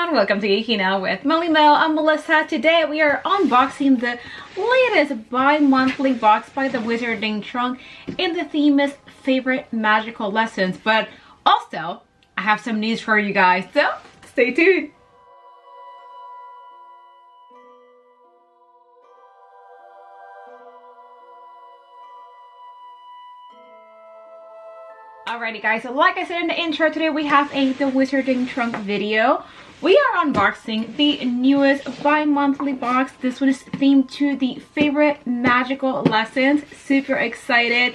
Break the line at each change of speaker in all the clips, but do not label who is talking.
everyone, welcome to Geeking with MellyMel. I'm Melissa. Today we are unboxing the latest bi-monthly box by the Wizarding Trunk, and the theme is favorite magical lessons. But also, I have some news for you guys, so stay tuned. Alrighty guys, so like I said in the intro, today we have the Wizarding Trunk video. We are unboxing the newest bi-monthly box. This one is themed to the favorite magical lessons. Super excited.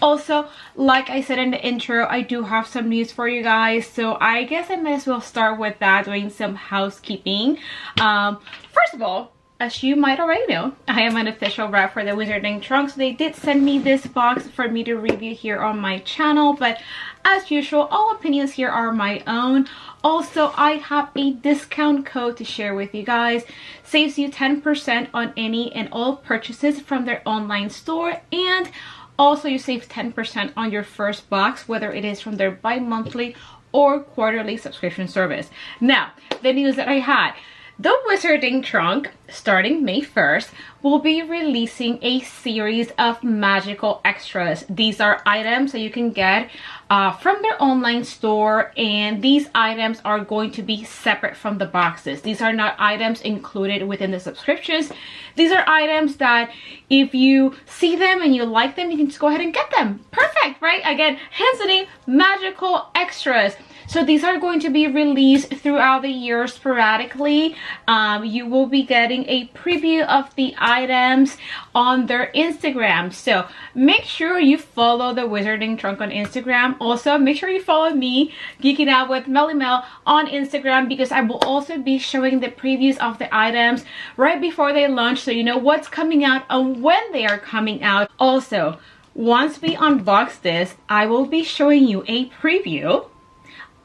Also, like I said in the intro, I do have some news for you guys, so I guess I might as well start with that, doing some housekeeping. First of all, as you might already know, I am an official rep for the Wizarding Trunk, so they did send me this box for me to review here on my channel, but as usual, all opinions here are my own. Also, I have a discount code to share with you guys. Saves you 10% on any and all purchases from their online store, and also you save 10% on your first box, whether it is from their bi-monthly or quarterly subscription service. Now, the news that I had. The Wizarding Trunk, starting May 1st, will be releasing a series of magical extras. These are items that you can get from their online store, and these items are going to be separate from the boxes. These are not items included within the subscriptions. These are items that if you see them and you like them, you can just go ahead and get them. Perfect, right? Again, hence the name, magical extras. So these are going to be released throughout the year sporadically. You will be getting a preview of the items on their Instagram. So make sure you follow the Wizarding Trunk on Instagram. Also, make sure you follow me, Geeking Out with MellyMel, on Instagram, because I will also be showing the previews of the items right before they launch, so you know what's coming out and when they are coming out. Also, once we unbox this, I will be showing you a preview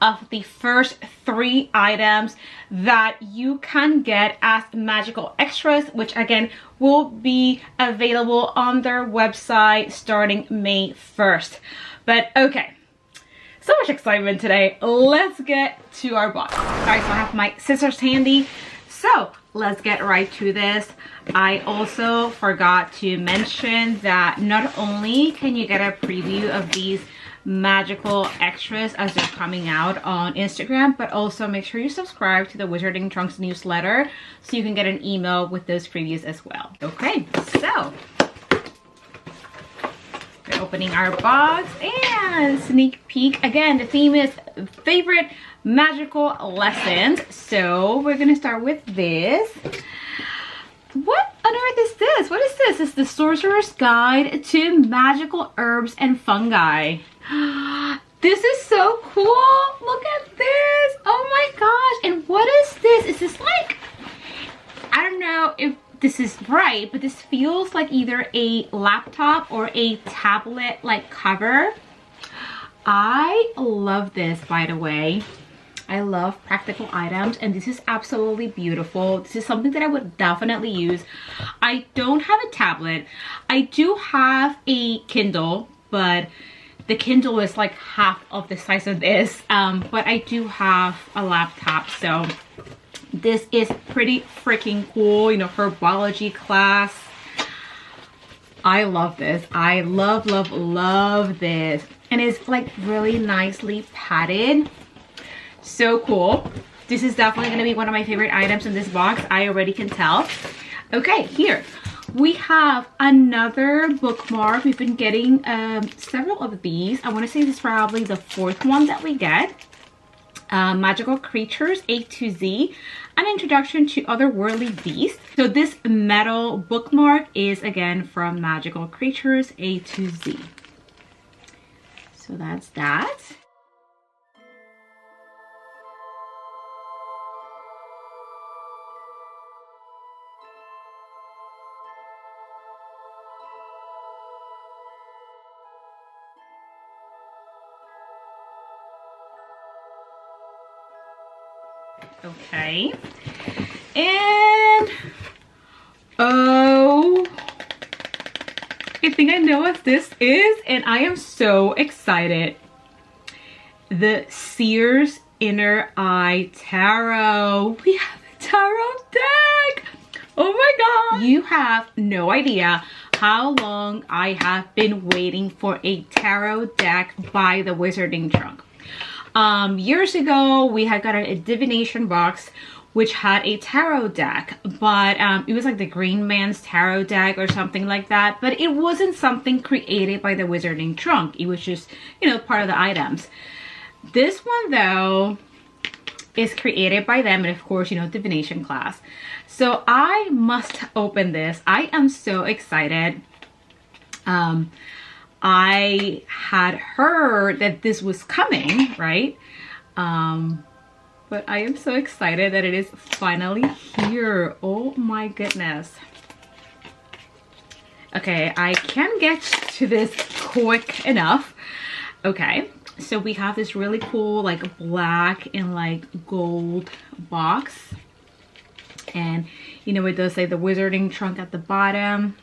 of the first 3 items that you can get as magical extras, which again will be available on their website starting May 1st. But okay, so much excitement today. Let's get to our box. All right, so I have my scissors handy, so let's get right to this. I also forgot to mention that not only can you get a preview of these magical extras as they're coming out on Instagram, but also make sure you subscribe to the Wizarding Trunks newsletter so you can get an email with those previews as well. Okay, so we're opening our box and sneak peek. Again, the theme is favorite magical lessons, so we're gonna start with this. What on earth is this? What is this? It's the Sorcerer's Guide to Magical Herbs and Fungi. This is so cool. Look at this. Oh my gosh. And what is this? Is this like, I don't know if this is right, but this feels like either a laptop or a tablet like cover. I love this, by the way. I love practical items, and this is absolutely beautiful. This is something that I would definitely use. I don't have a tablet. I do have a Kindle, but the Kindle is like half of the size of this. But I do have a laptop, so this is pretty freaking cool. You know, for biology class. I love this. I love, love, love this. And it's like really nicely padded. So cool. This is definitely going to be one of my favorite items in this box. I already can tell. Okay, here we have another bookmark. We've been getting several of these. I want to say this is probably the 4th one that we get. Magical Creatures A to Z, an introduction to otherworldly beasts. So this metal bookmark is again from Magical Creatures A to Z. So that's that. Okay, and oh, I think I know what this is, and I am so excited. The Sears Inner Eye Tarot. We have a tarot deck. Oh my god. You have no idea how long I have been waiting for a tarot deck by the Wizarding Trunk. Years ago, we had got a divination box which had a tarot deck, but it was like the Green Man's tarot deck or something like that, but it wasn't something created by the Wizarding Trunk. It was just, you know, part of the items. This one though is created by them, and of course, you know, divination class. So I must open this. I am so excited. I had heard that this was coming, right? But I am so excited that it is finally here. Oh my goodness. Okay, I can get to this quick enough. Okay, so we have this really cool like black and like gold box. And you know, it does say the Wizarding Trunk at the bottom.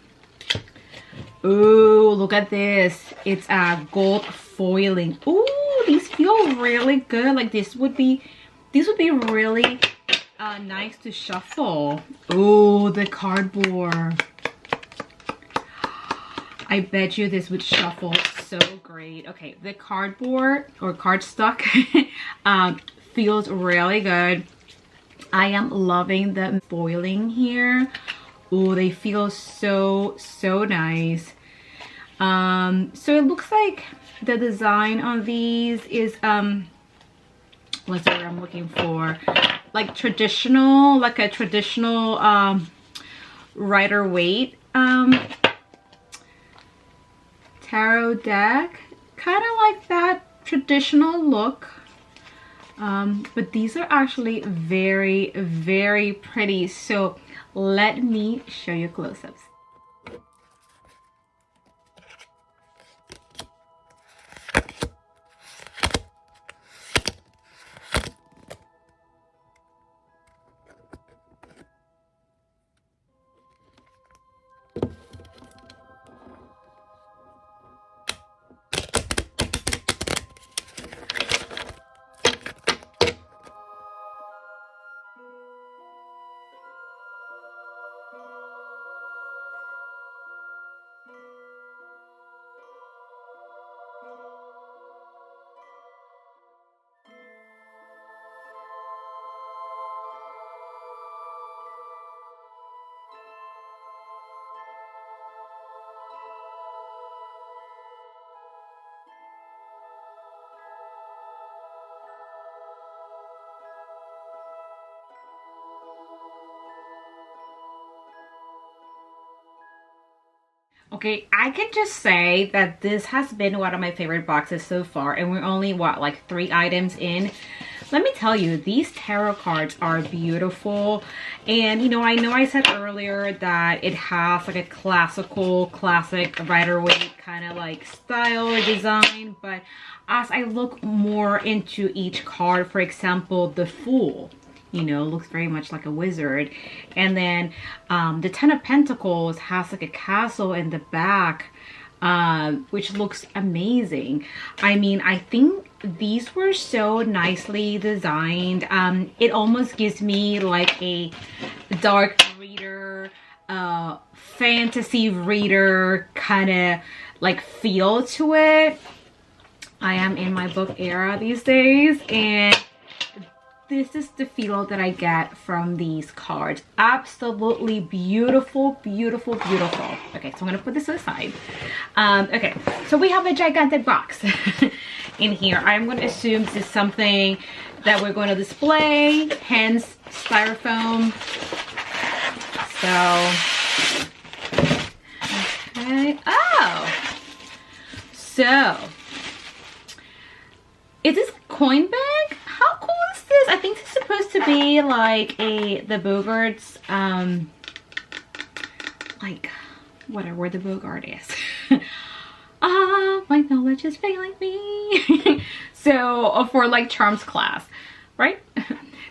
Ooh, look at this. It's gold foiling. Ooh, these feel really good. Like these would be really nice to shuffle. Ooh, the cardboard. I bet you this would shuffle so great. Okay, the cardboard or cardstock feels really good. I am loving the foiling here. Ooh, they feel so nice. So it looks like the design on these is what's the word I'm looking for? Like traditional, like a traditional Rider-Waite tarot deck, kind of like that traditional look. But these are actually very pretty. So let me show you close-ups. Okay, I can just say that this has been one of my favorite boxes so far, and we're only, what, like 3 items in? Let me tell you, these tarot cards are beautiful. And, you know I said earlier that it has like a classic Rider-Waite kind of like style or design, but as I look more into each card, for example, the Fool, you know, looks very much like a wizard. And then the Ten of Pentacles has like a castle in the back, which looks amazing. I mean, I think these were so nicely designed. It almost gives me like a dark reader, fantasy reader kind of like feel to it. I am in my book era these days, and this is the feel that I get from these cards. Absolutely beautiful. Okay, so I'm gonna put this aside. Okay, so we have a gigantic box in here. I'm gonna assume this is something that we're going to display, hence styrofoam. So, okay. Oh, so is this coin bag? How cool is this? I think it's supposed to be like the Bogart's, like whatever the Bogart is. My knowledge is failing me. So for like charms class, right?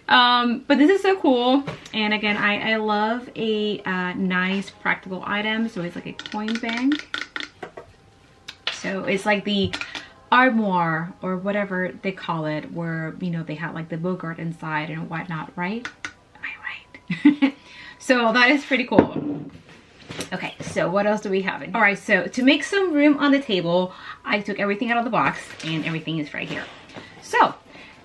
But this is so cool. And again, I love a nice practical item. So it's like a coin bank. So it's like the armoire or whatever they call it, where, you know, they had like the Bogart inside and whatnot, right? Am I right? So that is pretty cool. Okay, so what else do we have in here? All right, so to make some room on the table, I took everything out of the box and everything is right here. So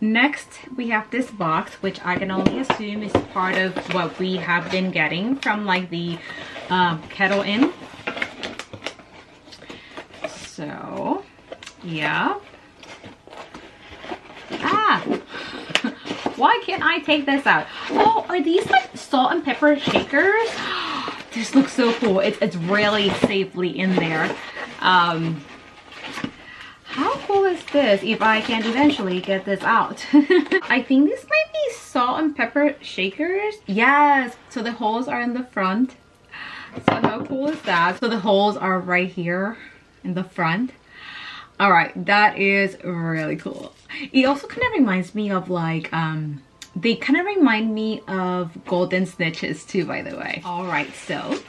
next we have this box, which I can only assume is part of what we have been getting from like the Kettle Inn. So yeah. Ah, why can't I take this out? Oh, are these like salt and pepper shakers? This looks so cool. It's really safely in there. How cool is this if I can eventually get this out? I think this might be salt and pepper shakers. Yes, so the holes are in the front. So how cool is that? So the holes are right here in the front. All right, that is really cool. It also kind of reminds me of like, they kind of remind me of golden snitches too, by the way. All right, so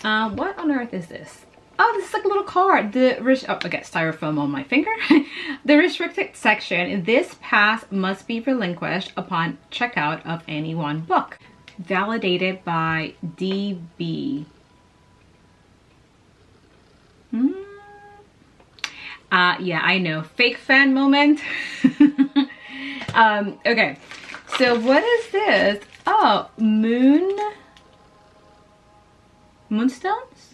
what on earth is this? Oh, this is like a little card. I got styrofoam on my finger. The restricted section. This pass must be relinquished upon checkout of any one book. Validated by DB. Yeah, I know. Fake fan moment. Okay. So what is this? Oh, moonstones?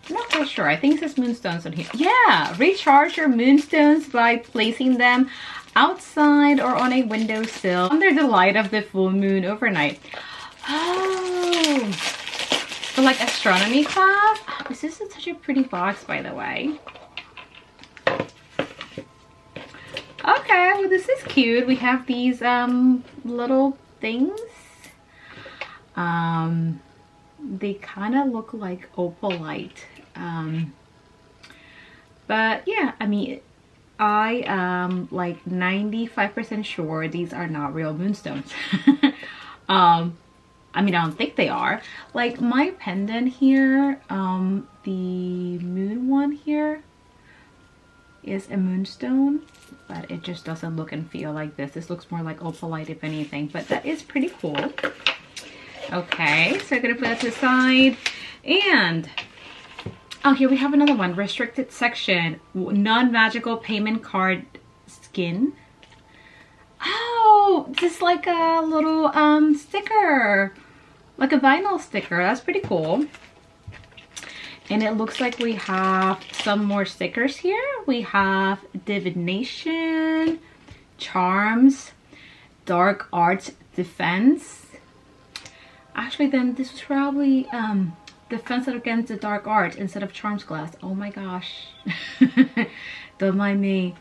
I'm not quite sure. I think it says moonstones on here. Yeah, recharge your moonstones by placing them outside or on a windowsill under the light of the full moon overnight. Oh, for like astronomy class. Oh, this is such a pretty box, by the way. Okay, well this is cute. We have these little things. They kind of look like opalite. But yeah, I mean, I am like 95% sure these are not real moonstones. I mean, I don't think they are. Like my pendant here, the moon one here is a moonstone, but it just doesn't look and feel like this. This looks more like opalite if anything, but that is pretty cool. Okay, so I'm gonna put that to the side. And oh, here we have another one. Restricted section, non-magical payment card skin. Oh, just like a little sticker, like a vinyl sticker. That's pretty cool. And it looks like we have some more stickers here. We have divination, charms, dark arts defense. Actually, then this was probably defense against the dark arts instead of charms glass. Oh my gosh. Don't mind me.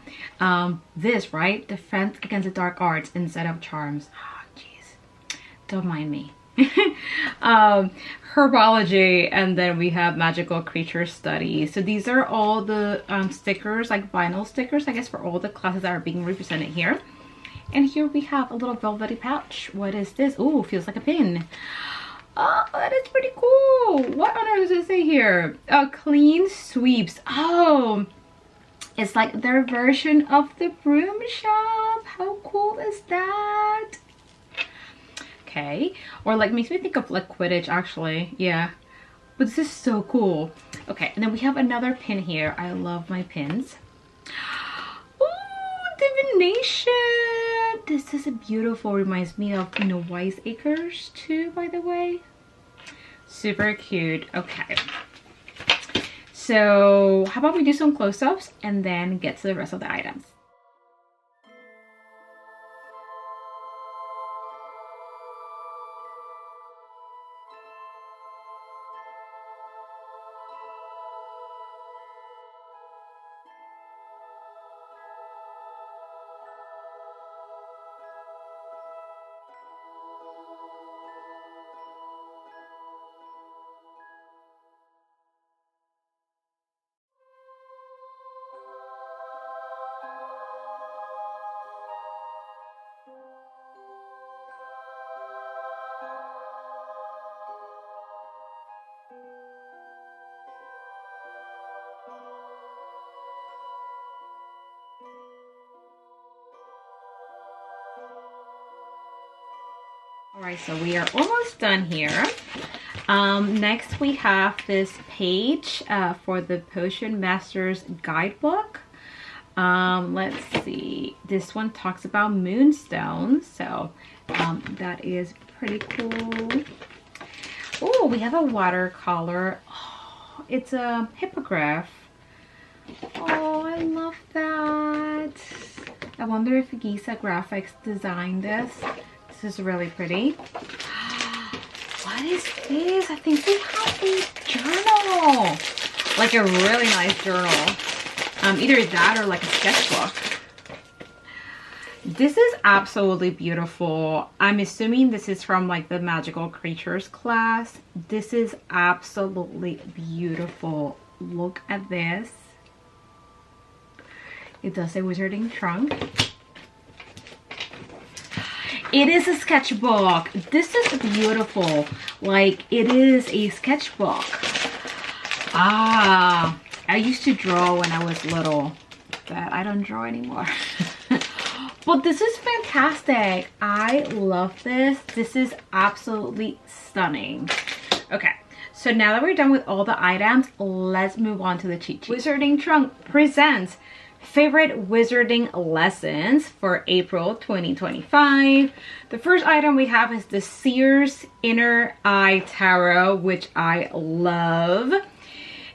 This, right? Defense against the dark arts instead of charms. Oh, jeez. Don't mind me. Herbology, and then we have magical creature studies. So these are all the stickers, like vinyl stickers, I guess, for all the classes that are being represented here. And here we have a little velvety pouch. What is this? Oh, feels like a pin. Oh, that is pretty cool. What on earth does it say here? Clean sweeps. Oh, it's like their version of the broom shop. How cool is that? Okay, or like makes me think of like Quidditch actually. Yeah, but this is so cool. Okay, and then we have another pin here. I love my pins. Oh, divination. This is a beautiful, reminds me of, you know, Wiseacres too, by the way. Super cute. Okay, so how about we do some close-ups and then get to the rest of the items. All right, so we are almost done here. Next we have this page for the Potion Masters guidebook. Let's see, this one talks about moonstones, so that is pretty cool. Oh, we have a watercolor. Oh, it's a hippogriff. Oh, I love that. I wonder if Giza Graphics designed this. This is really pretty. What is this? I think we have a journal. Like a really nice journal. Either that or like a sketchbook. This is absolutely beautiful. I'm assuming this is from like the Magical Creatures class. This is absolutely beautiful. Look at this. It does a wizarding trunk. It is a sketchbook. This is beautiful. Like, it is a sketchbook. Ah, I used to draw when I was little, but I don't draw anymore. But this is fantastic. I love this. This is absolutely stunning. Okay, so now that we're done with all the items, let's move on to the cheat sheet. Wizarding Trunk presents favorite wizarding lessons for April 2025. The first item we have is the Seer's Inner Eye Tarot, which I love.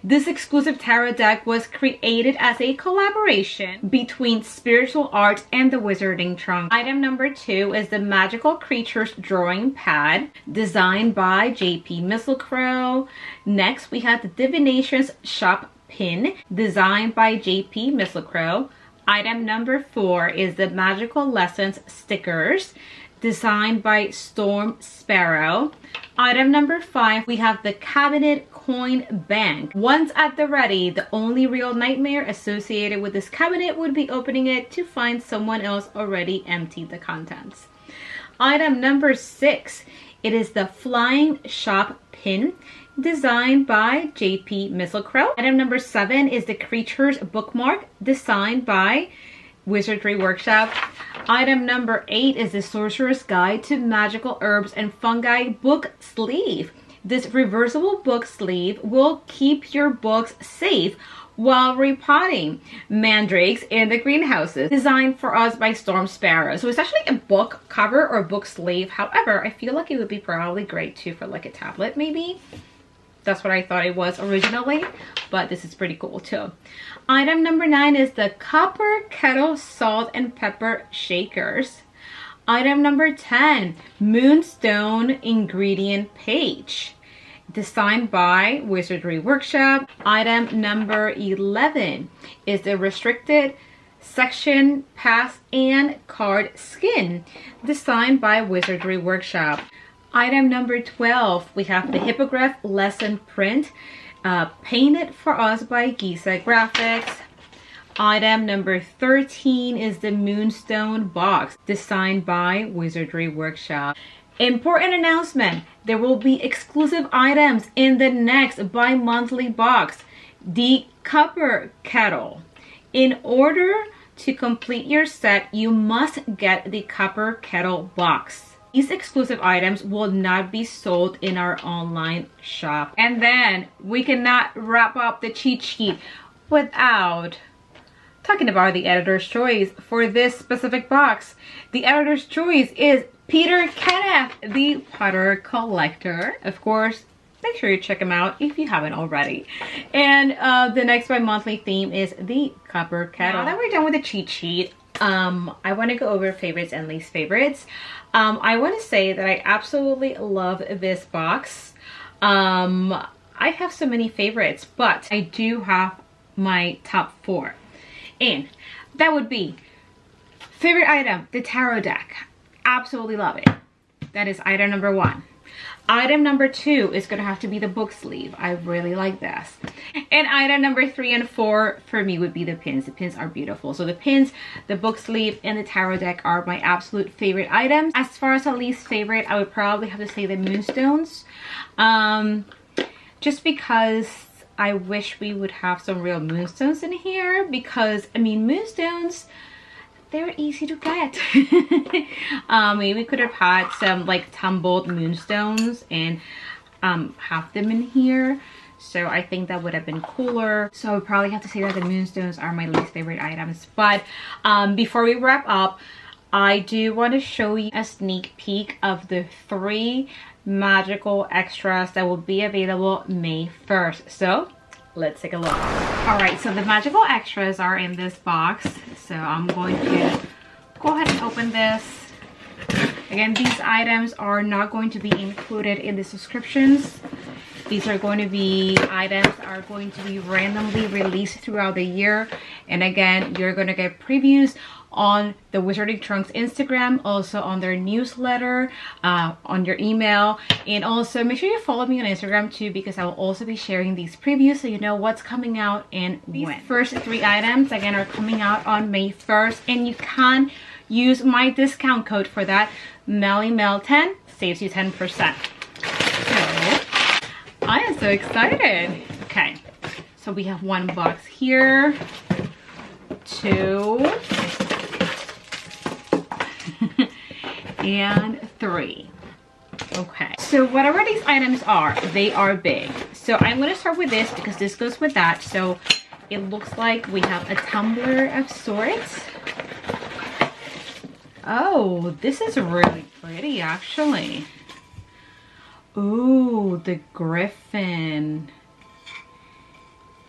This exclusive tarot deck was created as a collaboration between Spiritual Arts and the Wizarding Trunk. Item number 2 is the Magical Creatures Drawing Pad, designed by JP Mistletoe. Next, we have the Divinations Shop Pin, designed by JP Mistletoe. Item number 4 is the Magical Lessons Stickers, designed by Storm Sparrow. Item number 5, we have the Cabinet Coin Bank. Once at the ready, the only real nightmare associated with this cabinet would be opening it to find someone else already emptied the contents. Item number 6, it is the Flying Shop Pin, designed by JP Mistletoe. Item number 7 is the Creatures Bookmark, designed by Wizardry Workshop. Item number 8 is the Sorcerer's Guide to Magical Herbs and Fungi book sleeve. This reversible book sleeve will keep your books safe while repotting mandrakes in the greenhouses. Designed for us by Storm Sparrow. So it's actually a book cover or book sleeve. However, I feel like it would be probably great too for like a tablet maybe. That's what I thought it was originally, but this is pretty cool too. Item number 9 is the Copper Kettle Salt and Pepper Shakers. Item number 10, Moonstone Ingredient Page, designed by Wizardry Workshop. Item number 11 is the Restricted Section Pass and Card Skin, designed by Wizardry Workshop. Item number 12, we have the Hippogriff Lesson Print, painted for us by Giza Graphics. Item number 13 is the Moonstone Box, designed by Wizardry Workshop. Important announcement, there will be exclusive items in the next bi-monthly box. The Copper Kettle. In order to complete your set, you must get the Copper Kettle box. These exclusive items will not be sold in our online shop. And then we cannot wrap up the cheat sheet without talking about the editor's choice for this specific box. The editor's choice is Peter Kenneth, the Potter Collector. Of course, make sure you check him out if you haven't already. And the next bi-monthly theme is the Copper Kettle. Now that we're done with the cheat sheet, I want to go over favorites and least favorites. I want to say that I absolutely love this box. I have so many favorites, but I do have my top 4. And that would be favorite item, the tarot deck. Absolutely love it. That is item number 1. Item number 2 is going to have to be the book sleeve. I really like this. And item number 3 and 4 for me would be the pins. The pins are beautiful. So the pins, the book sleeve, and the tarot deck are my absolute favorite items. As far as a least favorite, I would probably have to say the moonstones. Just because I wish we would have some real moonstones in here. Because, I mean, moonstones, they're easy to get. Maybe we could have had some like tumbled moonstones and have them in here. So I think that would have been cooler. So I would probably have to say that the moonstones are my least favorite items. But before we wrap up, I do want to show you a sneak peek of the 3 magical extras that will be available May 1st. So let's take a look. All right, so the magical extras are in this box. So I'm going to go ahead and open this. Again, these items are not going to be included in the subscriptions. These are going to be items that are going to be randomly released throughout the year. And again, you're going to get previews on the Wizarding Trunks Instagram, also on their newsletter, on your email. And also make sure you follow me on Instagram too, because I will also be sharing these previews so you know what's coming out and when. These first 3 items, again, are coming out on May 1st. And you can use my discount code for that. MellyMel10 saves you 10%. I am so excited. Okay, so we have 1 box here, 2, and 3. Okay, so whatever these items are, they are big. So I'm going to start with this because this goes with that. So it looks like we have a tumbler of sorts. Oh, this is really pretty actually. Ooh, the griffin.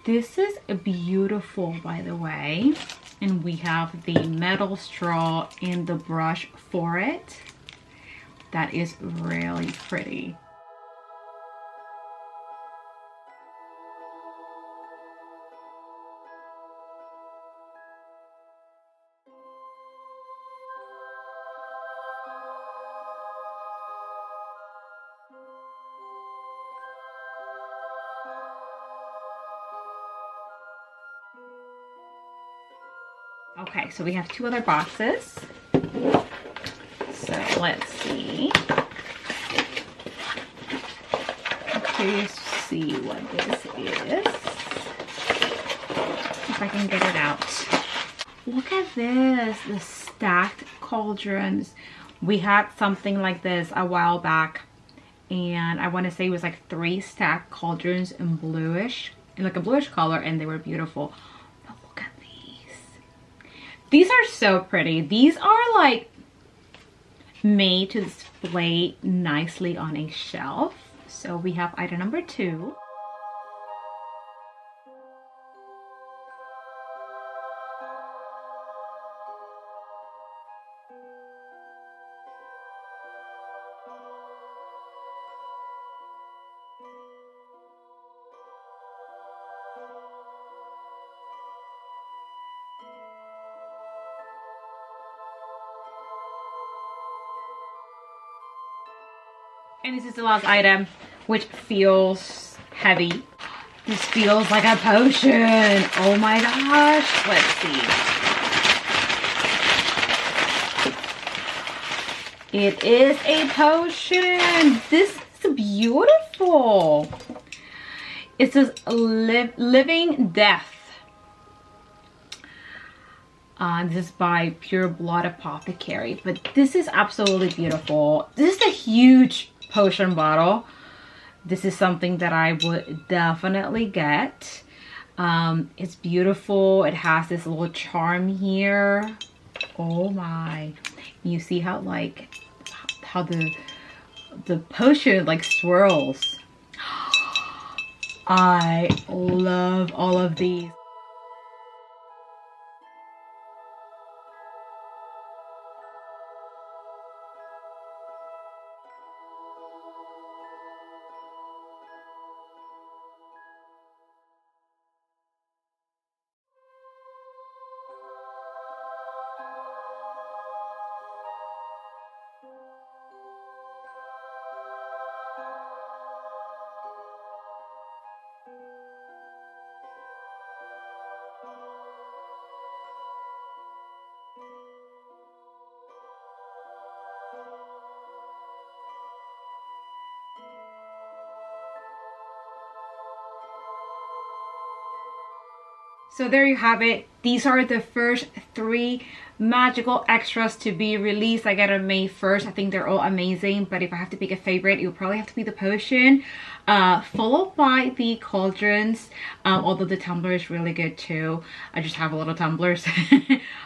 This is beautiful, by the way. And we have the metal straw and the brush for it. That is really pretty. Okay, so we have 2 other boxes. So let's see. I'm curious to see what this is. If I can get it out. Look at this, the stacked cauldrons. We had something like this a while back, and I want to say it was like 3 stacked cauldrons in bluish, in like a bluish color, and they were beautiful. These are so pretty. These are like made to display nicely on a shelf. So we have item number 2. And this is the last item, which feels heavy. This feels like a potion. Oh my gosh. Let's see. It is a potion. This is beautiful. It says Living Death. This is by Pure Blood Apothecary. But this is absolutely beautiful. This is a huge potion bottle. This is something that I would definitely get. It's beautiful. It has this little charm here. Oh my. You see how like how the potion like swirls. I love all of these. So there you have it. These are the first 3 magical extras to be released. I got on May 1st. I think they're all amazing, but if I have to pick a favorite, it would probably have to be the potion, followed by the cauldrons, although the tumbler is really good too. I just have a lot of tumblers.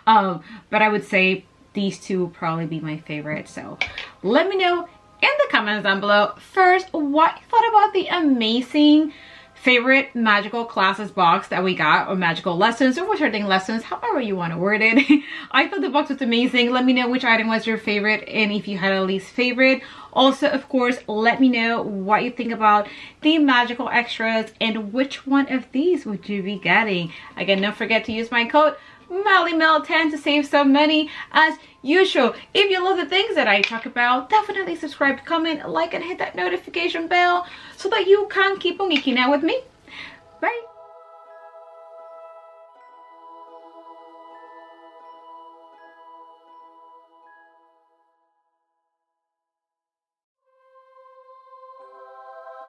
But I would say these 2 will probably be my favorite. So let me know in the comments down below first what you thought about the amazing favorite magical classes box that we got, or magical lessons, or wizarding lessons, however you want to word it. I thought the box was amazing. Let me know which item was your favorite and if you had a least favorite. Also, of course, let me know what you think about the magical extras and which one of these would you be getting. Again, don't forget to use my code MellyMel10 to save some money as usual. If you love the things that I talk about, definitely subscribe, comment, like, and hit that notification bell so that you can keep on geeking out with me. Bye.